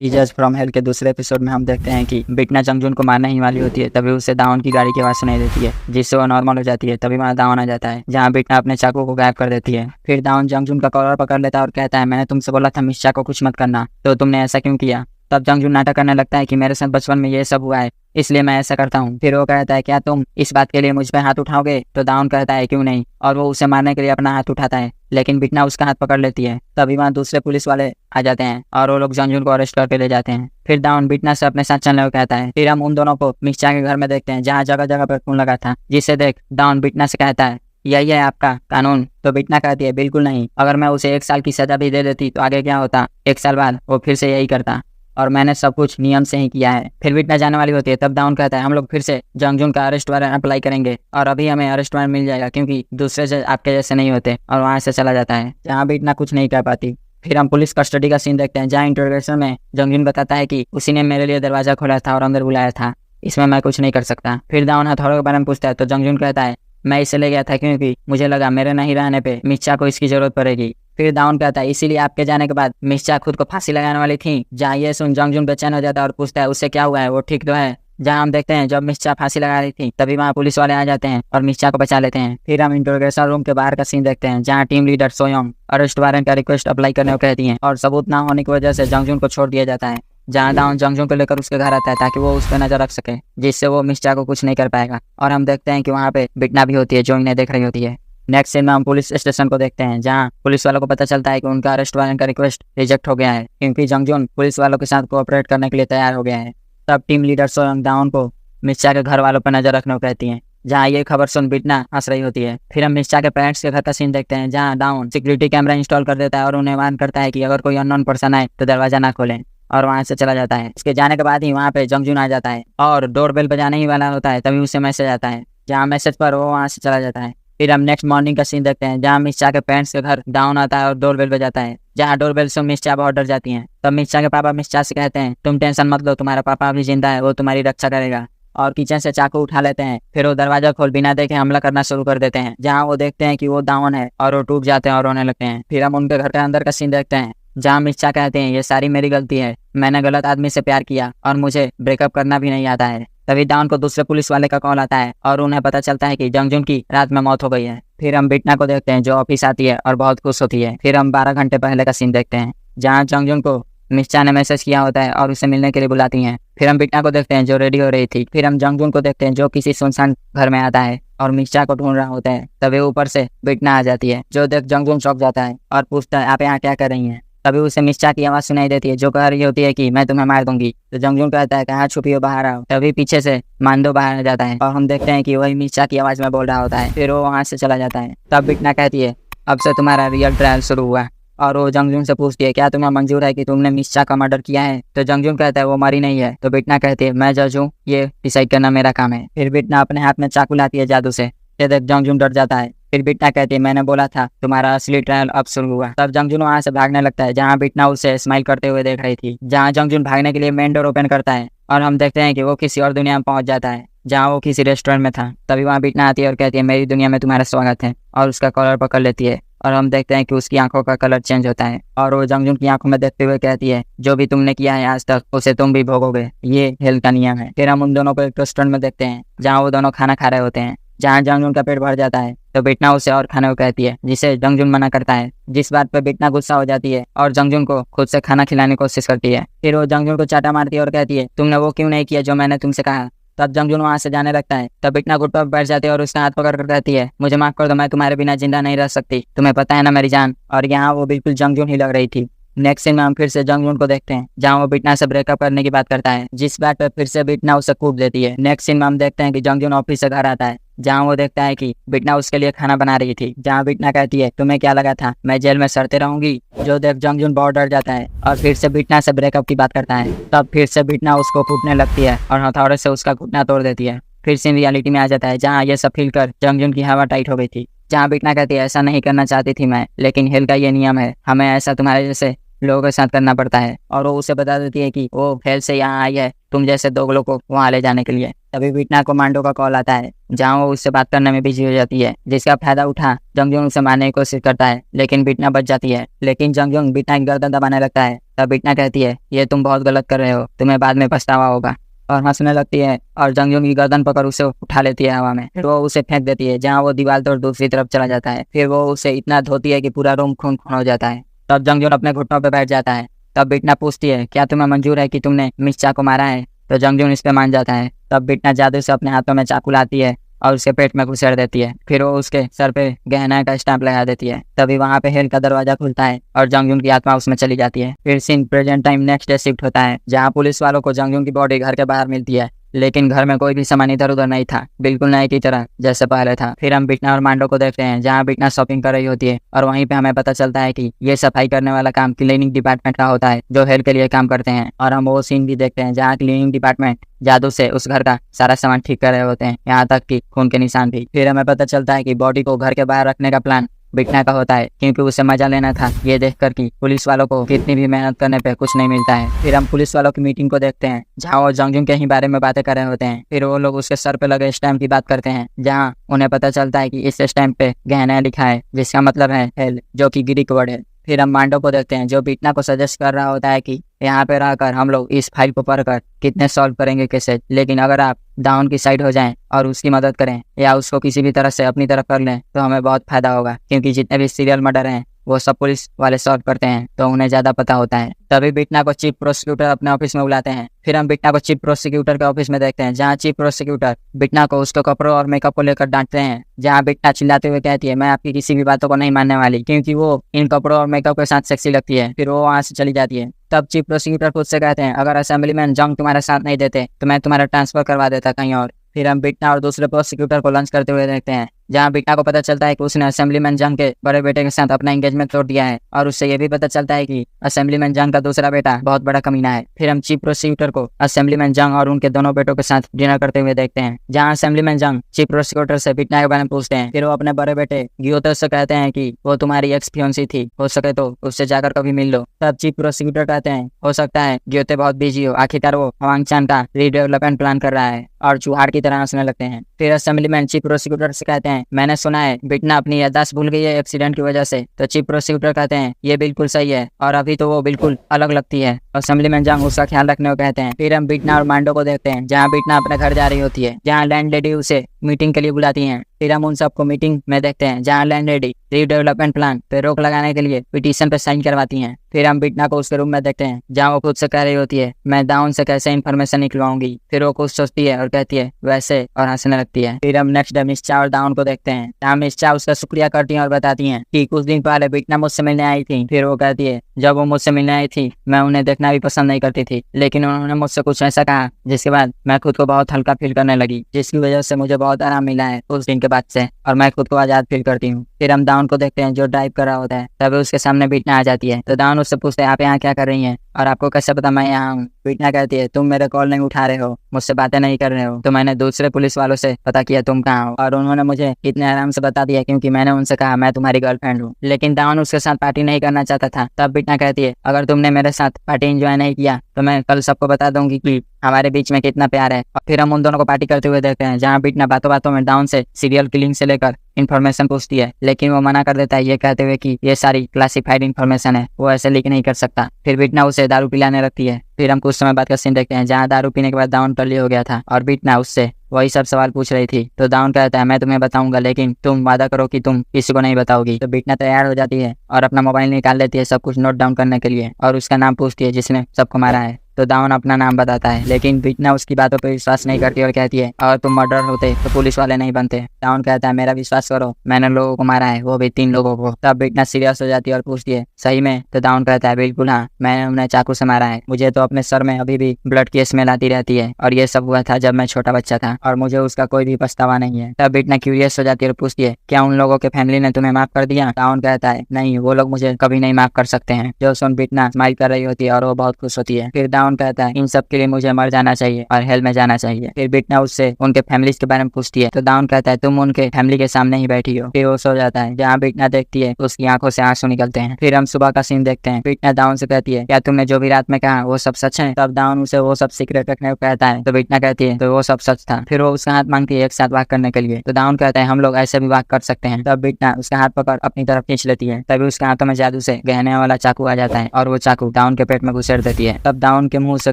Teachers from hello के दूसरे episode में हम देखते हैं कि बिटना जंगजून को मारने ही वाली होती है, तभी उसे दावन की गाड़ी की आवाज़ सुनाई देती है, जिससे वो नॉर्मल हो जाती है। तभी वहाँ दावन आ जाता है, जहाँ बिटना अपने चाकू को गायब कर देती है। फिर दावन जंगजून का कॉलर पकड़ लेता है और कहता है, मैंने तुमसे बोला था मिर्चा को कुछ मत करना, तो तुमने ऐसा क्यों किया। तब जंगजून नाटक करने लगता है कि मेरे साथ बचपन में ये सब हुआ है, इसलिए मैं ऐसा करता हूँ। फिर वो कहता है, क्या तुम इस बात के लिए मुझ पर हाथ उठाओगे। तो दावन कहता है, क्यों नहीं, और वो उसे मारने के लिए अपना हाथ उठाता है, लेकिन बिटना उसका हाथ पकड़ लेती है। तभी वहाँ दूसरे पुलिस वाले आ जाते हैं और वो लोग जंगजून को अरेस्ट करके ले जाते हैं। फिर दावन बिटना से अपने साथ चलने को कहता है। फिर हम उन दोनों को मिर्चा के घर में देखते हैं, जहाँ जगह जगह पर खून लगा था, जिसे देख दावन बिटना से कहता है, यही है आपका कानून। तो बिटना कहती है, बिल्कुल नहीं, अगर मैं उसे 1 साल की सजा भी दे देती तो आगे क्या होता। 1 साल बाद वो फिर से यही करता, और मैंने सब कुछ नियम से ही किया है। फिर बिटना जाने वाली होती है, तब दावन कहता है, हम लोग फिर से जंगजून का अरेस्ट वारंट अप्लाई करेंगे, और अभी हमें अरेस्ट वारंट मिल जाएगा, क्योंकि दूसरे जज आपके जैसे नहीं होते। और वहाँ से चला जाता है, जहाँ बिटना कुछ नहीं कर पाती। फिर हम पुलिस कस्टडी का सीन देखते हैं, जहाँ इंटरोगेशन में जंगजून बताता है कि उसी ने मेरे लिए दरवाजा खोला था और अंदर बुलाया था, इसमें मैं कुछ नहीं कर सकता। फिर दावन हथौड़ों के बारे में पूछता है, तो जंगजून कहता है, मैं इसे ले गया था क्योंकि मुझे लगा मेरे नहीं रहने पे मिर्चा को इसकी जरूरत पड़ेगी। फिर दावन कहता है, इसीलिए आपके जाने के बाद मिर्चा खुद को फांसी लगाने वाली थी। जहाँ ये सुन जंगजून बेचैन हो जाता है और पूछता है, उससे क्या हुआ है, वो ठीक तो है। जहाँ हम देखते हैं जब मिर्चा फांसी लगा रही थी, तभी वहाँ पुलिस वाले आ जाते हैं और मिर्चा को बचा लेते हैं। फिर हम इंटरोगेशन रूम के बाहर का सीन देखते हैं, जहाँ टीम लीडर सोयोंग अरेस्ट वारंट का रिक्वेस्ट अप्लाई करने को कहती है, और सबूत ना होने की वजह से जंगजून को छोड़ दिया जाता है। जहाँ दावन जंगजून को लेकर उसके घर आता है, ताकि वो उस पर नजर रख सके, जिससे वो मिर्चा को कुछ नहीं कर पाएगा। और हम देखते हैं कि वहाँ पे बिटना भी होती है, जो इन्हें देख रही होती है। नेक्स्ट सीन में हम पुलिस स्टेशन को देखते हैं, जहाँ पुलिस वालों को पता चलता है कि उनका अरेस्ट वारंट का रिक्वेस्ट रिजेक्ट हो गया है, क्योंकि जंगजून पुलिस वालों के साथ कोऑपरेट करने के लिए तैयार हो गया है। तब टीम लीडर सोयोंग दावन को मिर्चा के घर वालों पर नजर रखने को कहती है, जहाँ ये खबर सुन बिटना हंस रही होती है। फिर हम मिर्चा के पेरेंट्स के घर का सीन देखते हैं, जहाँ दावन सिक्योरिटी कैमरा इंस्टॉल कर देता है और उन्हें वार्न करता है कि अगर कोई अननोन पर्सन आए तो दरवाजा ना खोलें, और वहाँ से चला जाता है। इसके जाने के बाद ही वहाँ पे जंगजून आ जाता है और डोर बेल बजाने ही वाला होता है, तभी उसे मैसेज आता है, जहाँ मैसेज पर वो वहाँ से चला जाता है। फिर हम नेक्स्ट मॉर्निंग का सीन देखते हैं, जहाँ मिर्चा के पेरेंट्स के घर दावन आता है और डोर बेल बजाता है। जहाँ डोर बेल से मिर्चा बहुत डर जाती है। तब मिर्चा के पापा मिर्चा से कहते हैं, तुम टेंशन मत लो, तुम्हारा पापा अभी जिंदा है, वो तुम्हारी रक्षा करेगा। और किचन से चाकू उठा लेते हैं। फिर वो दरवाजा खोल बिना देखे हमला करना शुरू कर देते हैं, जहाँ वो देखते हैं कि वो दावन है, और वो टूट जाते हैं और रोने लगते हैं। फिर हम उनके घर के अंदर का सीन देखते हैं, जहाँ मिर्चा कहते हैं, ये सारी मेरी गलती है, मैंने गलत आदमी से प्यार किया और मुझे ब्रेकअप करना भी नहीं आता है। तभी दावन को दूसरे पुलिस वाले का कॉल आता है और उन्हें पता चलता है कि जंगजून की रात में मौत हो गई है। फिर हम बिटना को देखते हैं, जो ऑफिस आती है और बहुत खुश होती है। फिर हम 12 घंटे पहले का सीन देखते हैं, जहाँ जंगजून को मिर्चा ने मैसेज किया होता है और उसे मिलने के लिए बुलाती हैं। फिर हम बिटना को देखते हैं, जो रेडी हो रही थी। फिर हम जंगजून को देखते हैं, जो किसी सुनसान घर में आता है और मिर्चा को ढूंढ रहा होता है। तभी ऊपर से बिटना आ जाती है, जो देख जंगजून चौंक जाता है और पूछता है, आप यहाँ क्या कर रही हैं। तभी उसे मिर्चा की आवाज़ सुनाई देती है, जो कह रही होती है कि मैं तुम्हें मार दूंगी। तो जंगजून कहता है, कहाँ छुपी हो, बाहर आओ। तभी पीछे से मांडो बाहर आ जाता है और हम देखते हैं कि वही मिर्चा की आवाज़ में बोल रहा होता है। फिर वो वहाँ से चला जाता है। तब बिटना कहती है, अब से तुम्हारा रियल ट्रायल शुरू हुआ। और वो जंगजून से पूछती है, क्या तुम्हें मंजूर है कि तुमने मिर्चा का मर्डर किया है। तो जंगजून कहता है, वो मरी नहीं है। तो बिटना कहती है, मैं जज हूँ, ये डिसाइड करना मेरा काम है। फिर बिटना अपने हाथ में चाकू लाती है जादू से। ये देख जंगजून डर जाता है। फिर बिटना कहती है, मैंने बोला था तुम्हारा असली ट्रायल अब शुरू हुआ। तब जंगजून वहाँ से भागने लगता है, जहाँ बिटना उसे स्माइल करते हुए देख रही थी। जहाँ जंगजून भागने के लिए मेन डोर ओपन करता है और हम देखते हैं कि वो किसी और दुनिया में पहुंच जाता है, जहाँ वो किसी रेस्टोरेंट में था। तभी वहाँ बिटना आती है और कहती है, मेरी दुनिया में तुम्हारा स्वागत है, और उसका कॉलर पकड़ लेती है। और हम देखते हैं कि उसकी आंखों का कलर चेंज होता है और वो जंगजून की आंखों में देखते हुए कहती है, जो भी तुमने किया है आज तक, उसे तुम भी भोगोगे, ये हेल का नियम है। फिर हम उन दोनों को एक रेस्टोरेंट में देखते हैं, जहाँ वो दोनों खाना खा रहे होते हैं। जहाँ जंगजून का पेट भर जाता है, तो बिटना उसे और खाने को कहती है, जिसे जंगजून मना करता है, जिस बात पर बिटना गुस्सा हो जाती है और जंगजून को खुद से खाना खिलाने की कोशिश करती है। फिर वो जंगजून को चाटा मारती है और कहती है, तुमने वो क्यों नहीं किया जो मैंने तुमसे कहा। तब जंगजून वहाँ से जाने लगता है। तब बिटना घुटने पर बैठ जाती है और उसका हाथ पकड़ कर कहती है, मुझे माफ कर दो, मैं तुम्हारे बिना जिंदा नहीं रह सकती, तुम्हें पता है ना मेरी जान। और यहाँ वो बिल्कुल जंगजून ही लग रही थी। नेक्स्ट सीन में हम फिर से जंगजून को देखते हैं, जहाँ वो बिटना से ब्रेकअप करने की बात करता है, जिस बात पर फिर से बिटना उसे कूट देती है। नेक्स्ट सीन में हम देखते हैं कि जंगजून ऑफिस से घर आता है, जहाँ वो देखता है कि बिटना उसके लिए खाना बना रही थी। जहाँ बिटना कहती है, तुम्हें क्या लगा था मैं जेल में सड़ते रहूंगी। जो देख जंगजून बहुत डर जाता है और फिर से बिटना से ब्रेकअप की बात करता है। तब फिर से बिटना उसको कूटने लगती है और हथौड़े से उसका घुटना तोड़ देती है। फिर सीन रियलिटी में आ जाता है, जहाँ ये सब फील कर जंगजून की हवा टाइट हो गई थी। जहाँ बिटना कहती है, ऐसा नहीं करना चाहती थी मैं, लेकिन हेल का ये नियम है, हमें ऐसा तुम्हारे जैसे लोगों के साथ करना पड़ता है। और वो उसे बता देती है कि वो हेल से यहाँ आई है तुम जैसे दोगलों को वहाँ ले जाने के लिए। तभी बिटना को मांडो का कॉल आता है, जहाँ वो उससे बात करने में बिजी हो जाती है, जिसका फायदा उठा जंगजून उसे मारने की कोशिश करता है, लेकिन बिटना बच जाती है। लेकिन जंगजून बिटना की गर्दन दबाने लगता है। तब बिटना कहती है ये तुम बहुत गलत कर रहे हो, तुम्हें बाद में पछतावा होगा, और हंसने लगती है और जंगजून की गर्दन पकड़ उसे उठा लेती है हवा में। फिर वो उसे फेंक देती है जहाँ वो दीवार तोड़ दूसरी तरफ चला जाता है। फिर वो उसे इतना धोती है कि पूरा रूम खून खून हो जाता है। तब जंगजून अपने घुटनों पर बैठ जाता है। तब बिटना पूछती है क्या तुम्हें मंजूर है कि तुमने मिस चा को मारा है? तो जंगजून इस पे मान जाता है। तब बिटना जादू से अपने हाथों में चाकू लाती है और उसके पेट में घुसेड़ देती है। फिर वो उसके सर पे गहना का स्टैंप लगा देती है। तभी वहाँ पे हेल का दरवाजा खुलता है और जंगजून की आत्मा उसमें चली जाती है। फिर scene present time next day shift होता है, जहाँ पुलिस वालों को जंगजून की बॉडी घर के बाहर मिलती है, लेकिन घर में कोई भी सामान इधर उधर नहीं था, बिल्कुल नए की तरह जैसे पहले था। फिर हम बिटना और मांडो को देखते हैं जहाँ बिटना शॉपिंग कर रही होती है और वहीं पे हमें पता चलता है कि ये सफाई करने वाला काम क्लीनिंग डिपार्टमेंट का होता है जो हेल के लिए काम करते हैं। और हम वो सीन भी देखते हैं जहाँ क्लीनिंग डिपार्टमेंट जादू से उस घर का सारा सामान ठीक कर रहे होते हैं, यहाँ तक कि खून के निशान भी। फिर हमें पता चलता है कि बॉडी को घर के बाहर रखने का प्लान बिटना का होता है, क्योंकि उसे मजा लेना था ये देखकर कि पुलिस वालों को कितनी भी मेहनत करने पे कुछ नहीं मिलता है। फिर हम पुलिस वालों की मीटिंग को देखते हैं जहाँ वो जंगजून के ही बारे में बातें कर रहे होते हैं। फिर वो लोग उसके सर पे लगे स्टैम्प की बात करते हैं, जहाँ उन्हें पता चलता है कि इस स्टैम्प पे गहना लिखा है जिसका मतलब है हेल, जो कि ग्रीक वर्ड है। फिर हम मांडो को देखते हैं जो बिटना को सजेस्ट कर रहा होता है कि यहाँ पे रहकर हम लोग इस फाइल को पढ़कर कितने सॉल्व करेंगे केसेस, लेकिन अगर आप डाउन की साइड हो जाएं और उसकी मदद करें या उसको किसी भी तरह से अपनी तरफ कर लें तो हमें बहुत फायदा होगा, क्योंकि जितने भी सीरियल मर्डर हैं वो सब पुलिस वाले सॉल्व करते हैं तो उन्हें ज्यादा पता होता है। तभी बिटना को चीफ प्रोसिक्यूटर अपने ऑफिस में बुलाते हैं। फिर हम बिटना को चीफ प्रोसिक्यूटर के ऑफिस में देखते हैं जहाँ चीफ प्रोसिक्यूटर बिटना को उसके कपड़ों और मेकअप को लेकर डांटते हैं, जहाँ बिटना चिल्लाते हुए कहती है मैं आपकी किसी भी बातों को नहीं मानने वाली, क्योंकि वो इन कपड़ों और मेकअप के साथ सेक्सी लगती है। फिर वो वहाँ से चली जाती है। तब चीफ प्रोसिक्यूटर खुद से कहते हैं अगर असेंबलीमैन जंग तुम्हारा साथ नहीं देते तो मैं तुम्हारा ट्रांसफर करवा देता कहीं और। फिर हम बिटना और दूसरे प्रोसिक्यूटर को लंच करते हुए देखते हैं जहाँ बिटना को पता चलता है कि उसने असेंबलीमैन जंग के बड़े बेटे के साथ अपना एंगेजमेंट तोड़ दिया है, और उससे ये भी पता चलता है कि असेंबलीमैन जंग का दूसरा बेटा बहुत बड़ा कमीना है। फिर हम चीफ प्रोसिक्यूटर को असेंबलीमैन जंग और उनके दोनों बेटों के साथ डिनर करते हुए देखते हैं, जहाँ असेंबलीमैन जंग चीफ प्रोसिक्यूटर से बिटना के बारे में पूछते हैं। फिर वो अपने बड़े बेटे गियोते से कहते हैं कि वो तुम्हारी एक्स फियोंसी थी, हो सके तो उससे जाकर कभी मिल लो। तब चीफ प्रोसिक्यूटर कहते हैं हो सकता है गियोते बहुत बिजी हो, आखिरकार वो हवांग चान का रीडेवलपमेंट प्लान कर रहा है, और चुहाड़ की तरह हंसने लगते हैं। फिर असेंबलीमैन चीफ प्रोसिक्यूटर से कहते हैं मैंने सुना है बिटना अपनी याददाश्त भूल गई है एक्सीडेंट की वजह से। तो चीफ प्रोसिक्यूटर कहते हैं ये बिल्कुल सही है, और अभी तो वो बिल्कुल अलग लगती है। असेंबलीमैन जंग उसका ख्याल रखने को कहते हैं। फिर हम बिटना और मांडो को देखते हैं जहाँ बिटना अपने घर जा रही होती है, जहाँ लैंडलेडी उसे मीटिंग के लिए बुलाती हैं। फिर हम उन सबको मीटिंग में देखते हैं जहाँ लैंडलेडी रीडेवलपमेंट प्लान पे रोक लगाने के लिए पिटीशन पे साइन करवाती हैं। फिर हम बिटना को उसके रूम में देखते हैं जहाँ वो खुद से कह रही होती है मैं दाउन से कैसे इन्फॉर्मेशन निकलवाऊंगी। फिर वो कुछ सोचती है और कहती है वैसे, और हंसने लगती है। फिर हम नेक्स्ट डे मिस चा और दाउन को देखते हैं जहाँ मिस चा उसका शुक्रिया करती है और बताती हैं कि कुछ दिन पहले बिटना मुझसे मिलने आई थी। फिर वो कहती है जब वो मुझसे मिलने आई थी मैं उन्हें देखना भी पसंद नहीं करती थी, लेकिन उन्होंने मुझसे कुछ ऐसा कहा जिसके बाद मैं खुद को बहुत हल्का फील करने लगी, जिसकी वजह से मुझे बहुत आराम मिला है उस दिन के बाद से, और मैं खुद को आजाद फील करती हूँ। फिर हम दाउन को देखते हैं जो ड्राइव कर रहा होता है। तभी उसके सामने बिटना आ जाती है। तो दाउन उससे पूछते हैं आप यहाँ क्या कर रही हैं और आपको कैसे पता मैं यहाँ हूँ। बिटना कहती है तुम मेरे कॉल नहीं उठा रहे हो, मुझसे बातें नहीं कर रहे हो, तो मैंने दूसरे पुलिस वालों से पता किया तुम कहाँ हो, और उन्होंने मुझे इतने आराम से बता दिया क्योंकि मैंने उनसे कहा मैं तुम्हारी गर्लफ्रेंड हूँ। लेकिन दाउन उसके साथ पार्टी नहीं करना चाहता था। तब बिटना कहती है अगर तुमने मेरे साथ पार्टी एंजॉय नहीं किया तो मैं कल सबको बता दूंगी कि हमारे बीच में कितना प्यार है। और फिर हम उन दोनों को पार्टी करते हुए देखते हैं जहाँ बिटना बातों बातों में दाउन से सीरियल किलिंग से लेकर इन्फॉर्मेशन पूछती है, लेकिन वो मना कर देता है ये कहते हुए कि ये सारी क्लासिफाइड इन्फॉर्मेशन है, वो ऐसे लीक नहीं कर सकता। फिर बिटना उसे दारू पिलाने लगती है। फिर हम कुछ समय बाद का सीन देखते हैं जहाँ दारू पीने के बाद दाउन टल्ली हो गया था और बिटना उससे वही सब सवाल पूछ रही थी। तो दाउन कहता है मैं तुम्हें बताऊंगा, लेकिन तुम वादा करो कि तुम किसी को नहीं बताओगी। तो बिटना तैयार हो जाती है और अपना मोबाइल निकाल लेती है सब कुछ नोट डाउन करने के लिए, और उसका नाम पूछती है जिसने सबको मारा है। तो दाउन अपना नाम बताता है, लेकिन बिटना उसकी बातों पर विश्वास नहीं करती और कहती है अगर तुम मर्डर होते तो पुलिस वाले नहीं बनते। दाउन कहता है मेरा विश्वास करो, मैंने लोगों को मारा है, वो भी 3 लोगों को। तब बिटना सीरियस हो जाती है और पूछती है सही में? तो दाउन कहता है बिल्कुल हाँ, मैंने उन्हें चाकू से मारा है, मुझे तो अपने सर में अभी भी ब्लड की स्मेल आती रहती है, और ये सब हुआ था जब मैं छोटा बच्चा था और मुझे उसका कोई भी पछतावा नहीं है। तब बिटना क्यूरियस हो जाती है और पूछती है क्या उन लोगों के फैमिली ने तुम्हें माफ कर दिया? दाउन कहता है नहीं, वो लोग मुझे कभी नहीं माफ कर सकते हैं। जो सुन बिटना स्माइल कर रही होती है और वो बहुत खुश होती है। फिर दाउन कहता है इन सब के लिए मुझे मर जाना चाहिए और हेल में जाना चाहिए। फिर बिटना उससे उनके फैमिलीज के बारे में पूछती है तो दाउन कहता है तुम उनके फैमिली के सामने ही बैठी हो। फिर वो सो जाता है। जहाँ बिटना देखती है उसकी आंखों से आंसू निकलते हैं। फिर हम सुबह का सीन देखते हैं। बिटना दाउन से कहती है क्या तुमने जो भी रात में कहा वो सब सच है? तब दाउन उसे वो सब सीक्रेट रखने को कहता है तो बिटना कहती है तो वो सब सच था। फिर वो उसका हाथ मांगती है एक साथ वाक करने के लिए। तो दाउन कहता है हम लोग ऐसे भी वाक कर सकते हैं। तब बिटना उसका हाथ पकड़ अपनी तरफ खींच लेती है। तभी उसके हाथों में जादू से गहने वाला चाकू आ जाता है और वो चाकू दाउन के पेट में घुसेड़ देती है। तब दाउन के मुंह से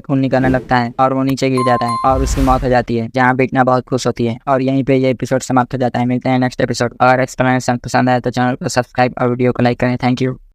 खून निकलने लगता है और वो नीचे गिर जाता है और उसकी मौत हो जाती है। जहाँ बिटना बहुत खुश होती है और यहीं पे ये एपिसोड समाप्त हो जाता है। मिलते हैं नेक्स्ट एपिसोड। और एक्सप्लेनेशन पसंद आए तो चैनल को सब्सक्राइब और वीडियो को लाइक करें। Thank you.